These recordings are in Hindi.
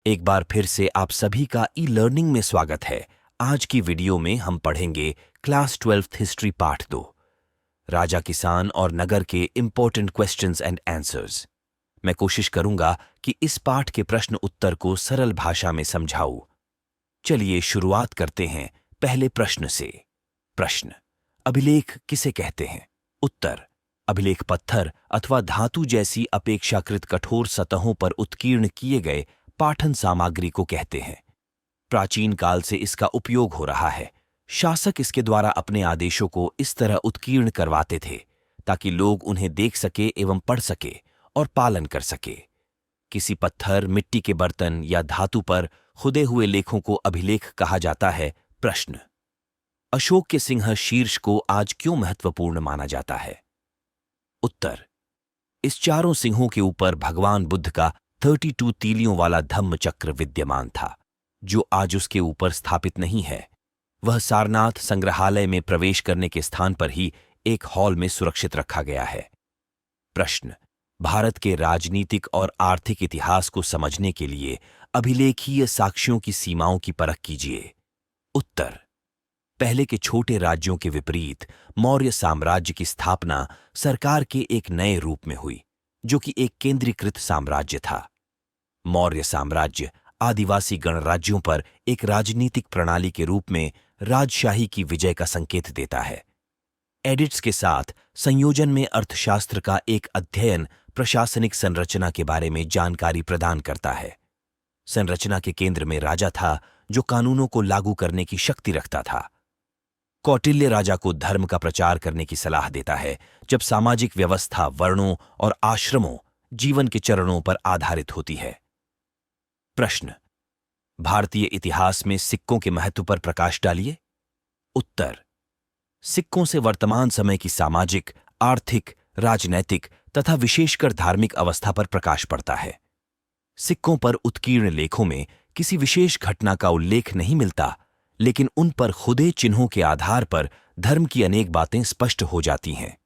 एक बार फिर से आप सभी का ई लर्निंग में स्वागत है। आज की वीडियो में हम पढ़ेंगे क्लास 12th हिस्ट्री पार्ट 2, राजा किसान और नगर के इंपॉर्टेंट क्वेश्चंस एंड आंसर्स। मैं कोशिश करूंगा कि इस पाठ के प्रश्न उत्तर को सरल भाषा में समझाऊं। चलिए शुरुआत करते हैं पहले प्रश्न से। प्रश्न: अभिलेख किसे कहते हैं? उत्तर: अभिलेख पत्थर अथवा धातु जैसी अपेक्षाकृत कठोर सतहों पर उत्कीर्ण किए गए पाठन सामग्री को कहते हैं। प्राचीन काल से इसका उपयोग हो रहा है। शासक इसके द्वारा अपने आदेशों को इस तरह उत्कीर्ण करवाते थे ताकि लोग उन्हें देख सके एवं पढ़ सके और पालन कर सके। किसी पत्थर, मिट्टी के बर्तन या धातु पर खुदे हुए लेखों को अभिलेख कहा जाता है। प्रश्न: अशोक के सिंह शीर्ष को आज क्यों महत्वपूर्ण माना जाता है? उत्तर: इस चारों सिंहों के ऊपर भगवान बुद्ध का 32 तीलियों वाला धम्म चक्र विद्यमान था, जो आज उसके ऊपर स्थापित नहीं है। वह सारनाथ संग्रहालय में प्रवेश करने के स्थान पर ही एक हॉल में सुरक्षित रखा गया है। प्रश्न: भारत के राजनीतिक और आर्थिक इतिहास को समझने के लिए अभिलेखीय साक्ष्यों की सीमाओं की परख कीजिए। उत्तर: पहले के छोटे राज्यों के विपरीत मौर्य साम्राज्य की स्थापना सरकार के एक नए रूप में हुई, जो कि एक केंद्रीकृत साम्राज्य था। मौर्य साम्राज्य आदिवासी गणराज्यों पर एक राजनीतिक प्रणाली के रूप में राजशाही की विजय का संकेत देता है। एडिट्स के साथ संयोजन में अर्थशास्त्र का एक अध्ययन प्रशासनिक संरचना के बारे में जानकारी प्रदान करता है। संरचना के केंद्र में राजा था, जो कानूनों को लागू करने की शक्ति रखता था। कौटिल्य राजा को धर्म का प्रचार करने की सलाह देता है, जब सामाजिक व्यवस्था वर्णों और आश्रमों, जीवन के चरणों पर आधारित होती है। प्रश्न: भारतीय इतिहास में सिक्कों के महत्व पर प्रकाश डालिए। उत्तर: सिक्कों से वर्तमान समय की सामाजिक, आर्थिक, राजनैतिक तथा विशेषकर धार्मिक अवस्था पर प्रकाश पड़ता है। सिक्कों पर उत्कीर्ण लेखों में किसी विशेष घटना का उल्लेख नहीं मिलता, लेकिन उन पर खुदे चिन्हों के आधार पर धर्म की अनेक बातें स्पष्ट हो जाती हैं।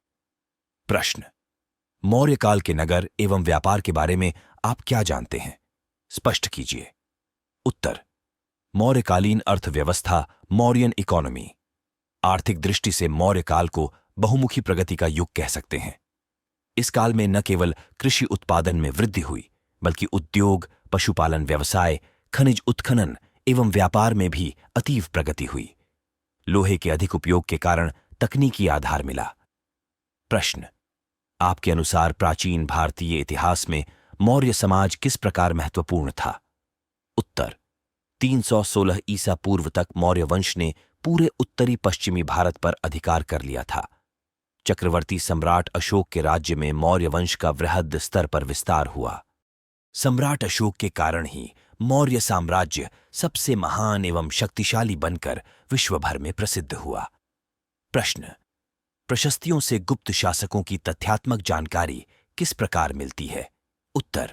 प्रश्न: मौर्य काल के नगर एवं व्यापार के बारे में आप क्या जानते हैं? स्पष्ट कीजिए। उत्तर: मौर्यकालीन अर्थव्यवस्था, मौर्यन इकोनॉमी। आर्थिक दृष्टि से मौर्य काल को बहुमुखी प्रगति का युग कह सकते हैं। इस काल में न केवल कृषि उत्पादन में वृद्धि हुई, बल्कि उद्योग, पशुपालन व्यवसाय, खनिज उत्खनन एवं व्यापार में भी अतीव प्रगति हुई। लोहे के अधिक उपयोग के कारण तकनीकी आधार मिला। प्रश्न: आपके अनुसार प्राचीन भारतीय इतिहास में मौर्य समाज किस प्रकार महत्वपूर्ण था? उत्तर: 316 ईसा पूर्व तक मौर्य वंश ने पूरे उत्तरी पश्चिमी भारत पर अधिकार कर लिया था। चक्रवर्ती सम्राट अशोक के राज्य में मौर्य वंश का वृहद स्तर पर विस्तार हुआ। सम्राट अशोक के कारण ही मौर्य साम्राज्य सबसे महान एवं शक्तिशाली बनकर विश्व भर में प्रसिद्ध हुआ। प्रश्न: प्रशस्तियों से गुप्त शासकों की तथ्यात्मक जानकारी किस प्रकार मिलती है? उत्तर: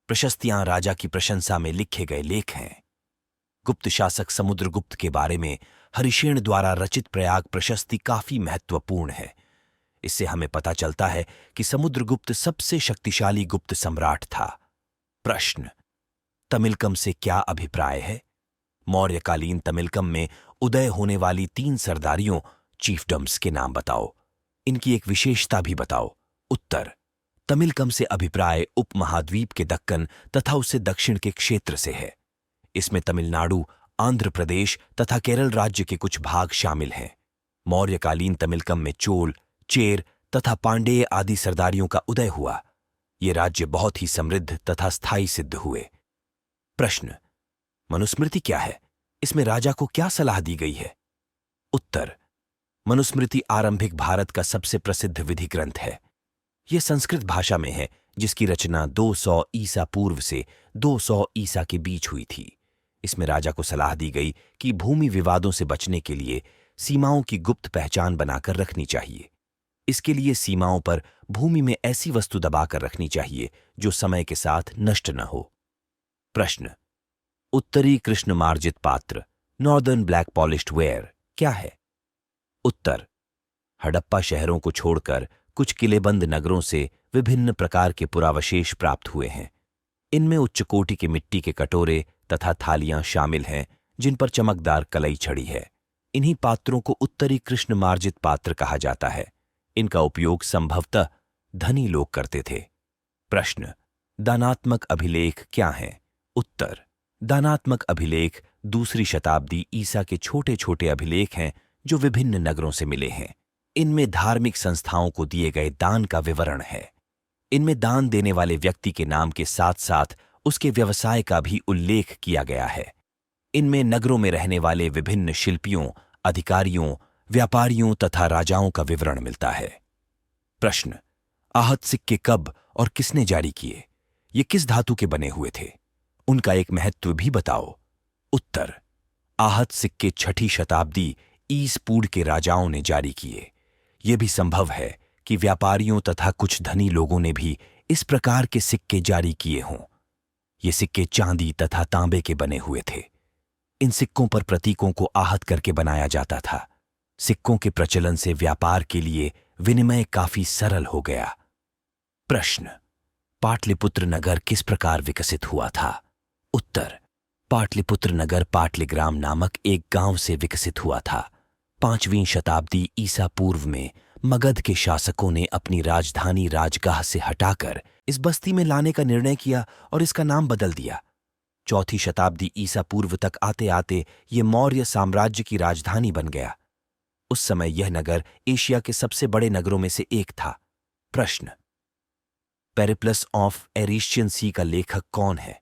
प्रशस्तियां राजा की प्रशंसा में लिखे गए लेख हैं। गुप्त शासक समुद्रगुप्त के बारे में हरिशेन द्वारा रचित प्रयाग प्रशस्ति काफी महत्वपूर्ण है। इससे हमें पता चलता है कि समुद्रगुप्त सबसे शक्तिशाली गुप्त सम्राट था। प्रश्न: तमिलकम से क्या अभिप्राय है? मौर्यकालीन तमिलकम में उदय होने वाली 3 सरदारियों, चीफडम्स के नाम बताओ। इनकी एक विशेषता भी बताओ। उत्तर: तमिलकम से अभिप्राय उपमहाद्वीप के दक्कन तथा उससे दक्षिण के क्षेत्र से है। इसमें तमिलनाडु, आंध्र प्रदेश तथा केरल राज्य के कुछ भाग शामिल हैं। मौर्यकालीन तमिलकम में चोल, चेर तथा पांडेय आदि सरदारियों का उदय हुआ। ये राज्य बहुत ही समृद्ध तथा स्थायी सिद्ध हुए। प्रश्न: मनुस्मृति क्या है? इसमें राजा को क्या सलाह दी गई है? उत्तर: मनुस्मृति आरंभिक भारत का सबसे प्रसिद्ध विधि ग्रंथ है। यह संस्कृत भाषा में है, जिसकी रचना 200 ईसा पूर्व से 200 ईसा के बीच हुई थी। इसमें राजा को सलाह दी गई कि भूमि विवादों से बचने के लिए सीमाओं की गुप्त पहचान बनाकर रखनी चाहिए। इसके लिए सीमाओं पर भूमि में ऐसी वस्तु दबाकर रखनी चाहिए जो समय के साथ नष्ट न हो। प्रश्न: उत्तरी कृष्ण मार्जित पात्र, नॉर्दर्न ब्लैक पॉलिश्ड वेयर क्या है? उत्तर: हड़प्पा शहरों को छोड़कर कुछ किलेबंद नगरों से विभिन्न प्रकार के पुरावशेष प्राप्त हुए हैं। इनमें उच्च कोटि के मिट्टी के कटोरे तथा थालियां शामिल हैं जिन पर चमकदार कलई चढ़ी है। इन्हीं पात्रों को उत्तरी कृष्ण मार्जित पात्र कहा जाता है। इनका उपयोग संभवतः धनी लोग करते थे। प्रश्न, दानात्मक अभिलेख क्या हैं? उत्तर, दानात्मक अभिलेख दूसरी शताब्दी ईसा के छोटे छोटे अभिलेख हैं जो विभिन्न नगरों से मिले हैं। इनमें धार्मिक संस्थाओं को दिए गए दान का विवरण है। इनमें दान देने वाले व्यक्ति के नाम के साथ साथ उसके व्यवसाय का भी उल्लेख किया गया है। इनमें नगरों में रहने वाले विभिन्न शिल्पियों, अधिकारियों, व्यापारियों तथा राजाओं का विवरण मिलता है। प्रश्न, आहत सिक्के कब और किसने जारी किए? ये किस धातु के बने हुए थे? उनका एक महत्व भी बताओ। उत्तर, आहत सिक्के 6ठी शताब्दी ईस पूर्व के राजाओं ने जारी किए। यह भी संभव है कि व्यापारियों तथा कुछ धनी लोगों ने भी इस प्रकार के सिक्के जारी किए हों। ये सिक्के चांदी तथा तांबे के बने हुए थे। इन सिक्कों पर प्रतीकों को आहत करके बनाया जाता था। सिक्कों के प्रचलन से व्यापार के लिए विनिमय काफी सरल हो गया। प्रश्न, पाटलिपुत्र नगर किस प्रकार विकसित हुआ था? उत्तर, पाटलिपुत्र नगर पाटलिग्राम नामक एक गांव से विकसित हुआ था। 5वीं शताब्दी ईसा पूर्व में मगध के शासकों ने अपनी राजधानी राजगाह से हटाकर इस बस्ती में लाने का निर्णय किया और इसका नाम बदल दिया। 4ठी शताब्दी ईसा पूर्व तक आते आते ये मौर्य साम्राज्य की राजधानी बन गया। उस समय यह नगर एशिया के सबसे बड़े नगरों में से एक था। प्रश्न, पेरिप्लस ऑफ एरिशियन सी का लेखक कौन है?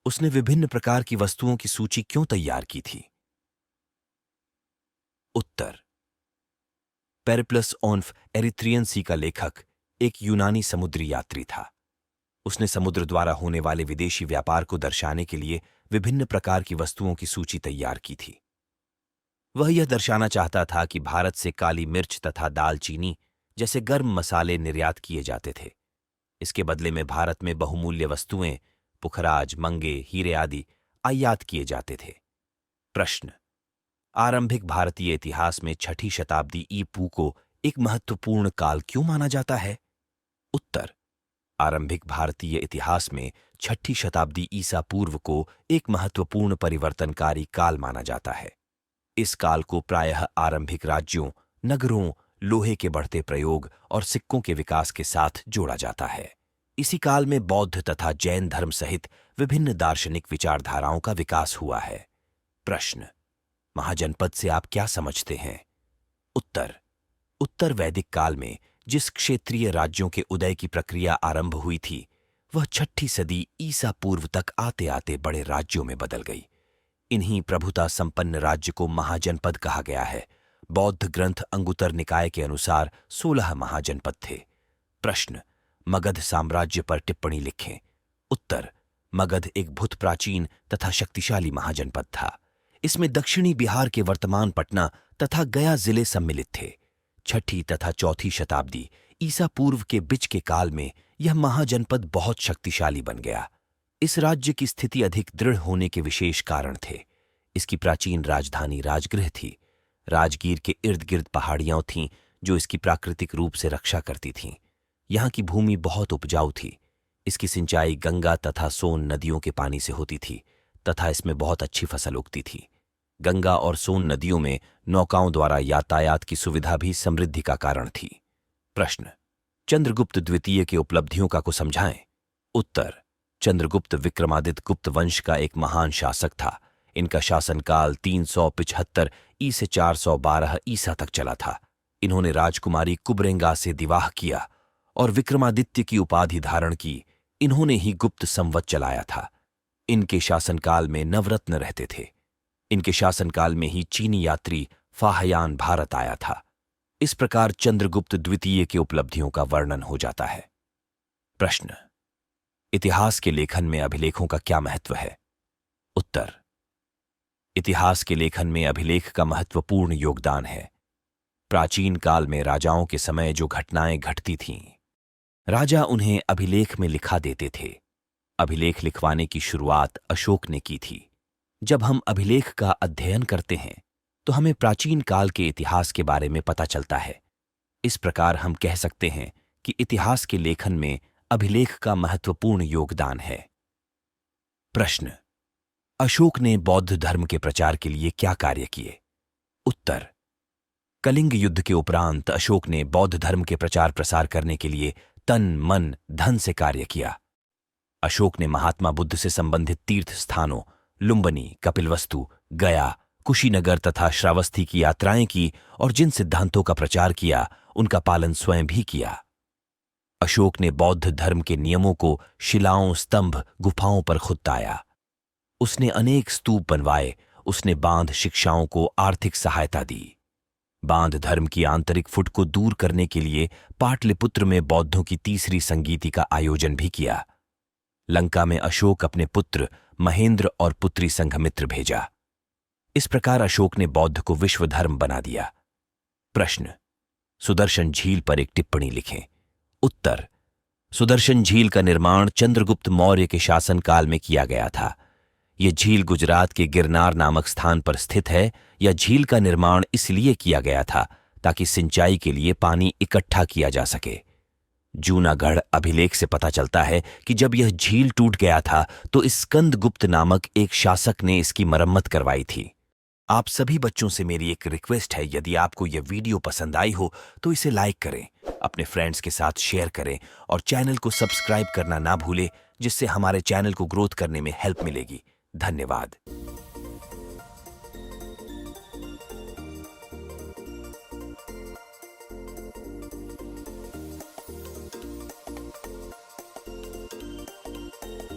उसने विभिन्न प्रकार की वस्तुओं की सूची क्यों तैयार की थी? उत्तर, पेरिप्लस ऑफ एरिथ्रियन सी का लेखक एक यूनानी समुद्री यात्री था। उसने समुद्र द्वारा होने वाले विदेशी व्यापार को दर्शाने के लिए विभिन्न प्रकार की वस्तुओं की सूची तैयार की थी। वह यह दर्शाना चाहता था कि भारत से काली मिर्च तथा दालचीनी जैसे गर्म मसाले निर्यात किए जाते थे। इसके बदले में भारत में बहुमूल्य वस्तुएं, पुखराज, मंगे, हीरे आदि आयात किए जाते थे। प्रश्न, आरंभिक भारतीय इतिहास में 6ठी शताब्दी ईपू को एक महत्वपूर्ण काल क्यों माना जाता है? उत्तर, आरंभिक भारतीय इतिहास में 6ठी शताब्दी ईसा पूर्व को एक महत्वपूर्ण परिवर्तनकारी काल माना जाता है। इस काल को प्रायः आरंभिक राज्यों, नगरों, लोहे के बढ़ते प्रयोग और सिक्कों के विकास के साथ जोड़ा जाता है। इसी काल में बौद्ध तथा जैन धर्म सहित विभिन्न दार्शनिक विचारधाराओं का विकास हुआ है। प्रश्न, महाजनपद से आप क्या समझते हैं? उत्तर, उत्तर वैदिक काल में जिस क्षेत्रीय राज्यों के उदय की प्रक्रिया आरंभ हुई थी वह 6ठी सदी ईसा पूर्व तक आते आते बड़े राज्यों में बदल गई। इन्हीं प्रभुता संपन्न राज्य को महाजनपद कहा गया है। बौद्ध ग्रंथ अंगुतर निकाय के अनुसार 16 महाजनपद थे। प्रश्न, मगध साम्राज्य पर टिप्पणी लिखें। उत्तर, मगध एक भूत प्राचीन तथा शक्तिशाली महाजनपद था। इसमें दक्षिणी बिहार के वर्तमान पटना तथा गया जिले सम्मिलित थे। 6ठी तथा 4थी शताब्दी ईसा पूर्व के बीच के काल में यह महाजनपद बहुत शक्तिशाली बन गया। इस राज्य की स्थिति अधिक दृढ़ होने के विशेष कारण थे। इसकी प्राचीन राजधानी राजगृह थी। राजगीर के इर्द गिर्द पहाड़ियां थीं जो इसकी प्राकृतिक रूप से रक्षा करती थीं। यहाँ की भूमि बहुत उपजाऊ थी। इसकी सिंचाई गंगा तथा सोन नदियों के पानी से होती थी तथा इसमें बहुत अच्छी फसल उगती थी। गंगा और सोन नदियों में नौकाओं द्वारा यातायात की सुविधा भी समृद्धि का कारण थी। प्रश्न, चंद्रगुप्त द्वितीय के उपलब्धियों का को समझाएं। उत्तर, चंद्रगुप्त विक्रमादित्य गुप्त वंश का एक महान शासक था। इनका शासनकाल 375 ई से 412 ईसा तक चला था। इन्होंने राजकुमारी कुबरेंगा से विवाह किया और विक्रमादित्य की उपाधि धारण की। इन्होंने ही गुप्त संवत चलाया था। इनके शासनकाल में नवरत्न रहते थे। इनके शासनकाल में ही चीनी यात्री फाहयान भारत आया था। इस प्रकार चंद्रगुप्त द्वितीय के उपलब्धियों का वर्णन हो जाता है। प्रश्न, इतिहास के लेखन में अभिलेखों का क्या महत्व है? उत्तर, इतिहास के लेखन में अभिलेख का महत्वपूर्ण योगदान है। प्राचीन काल में राजाओं के समय जो घटनाएं घटती थीं, राजा उन्हें अभिलेख में लिखा देते थे। अभिलेख लिखवाने की शुरुआत अशोक ने की थी। जब हम अभिलेख का अध्ययन करते हैं तो हमें प्राचीन काल के इतिहास के बारे में पता चलता है। इस प्रकार हम कह सकते हैं कि इतिहास के लेखन में अभिलेख का महत्वपूर्ण योगदान है। प्रश्न, अशोक ने बौद्ध धर्म के प्रचार के लिए क्या कार्य किए? उत्तर, कलिंग युद्ध के उपरांत अशोक ने बौद्ध धर्म के प्रचार प्रसार करने के लिए तन मन धन से कार्य किया। अशोक ने महात्मा बुद्ध से संबंधित तीर्थ स्थानों लुम्बिनी, कपिलवस्तु, गया, कुशीनगर तथा श्रावस्ती की यात्राएं की और जिन सिद्धांतों का प्रचार किया उनका पालन स्वयं भी किया। अशोक ने बौद्ध धर्म के नियमों को शिलाओं, स्तंभ, गुफाओं पर खुदताया। उसने अनेक स्तूप बनवाए। उसने बांध शिक्षाओं को आर्थिक सहायता दी। बांध धर्म की आंतरिक फुट को दूर करने के लिए पाटलिपुत्र में बौद्धों की तीसरी संगीति का आयोजन भी किया। लंका में अशोक अपने पुत्र महेंद्र और पुत्री संघमित्र भेजा। इस प्रकार अशोक ने बौद्ध को विश्व धर्म बना दिया। प्रश्न, सुदर्शन झील पर एक टिप्पणी लिखें। उत्तर, सुदर्शन झील का निर्माण चंद्रगुप्त मौर्य के शासनकाल में किया गया था। यह झील गुजरात के गिरनार नामक स्थान पर स्थित है। यह झील का निर्माण इसलिए किया गया था ताकि सिंचाई के लिए पानी इकट्ठा किया जा सके। जूनागढ़ अभिलेख से पता चलता है कि जब यह झील टूट गया था तो स्कंदगुप्त नामक एक शासक ने इसकी मरम्मत करवाई थी। आप सभी बच्चों से मेरी एक रिक्वेस्ट है, यदि आपको यह वीडियो पसंद आई हो तो इसे लाइक करें, अपने फ्रेंड्स के साथ शेयर करें और चैनल को सब्सक्राइब करना ना भूलें, जिससे हमारे चैनल को ग्रोथ करने में हेल्प मिलेगी। धन्यवाद।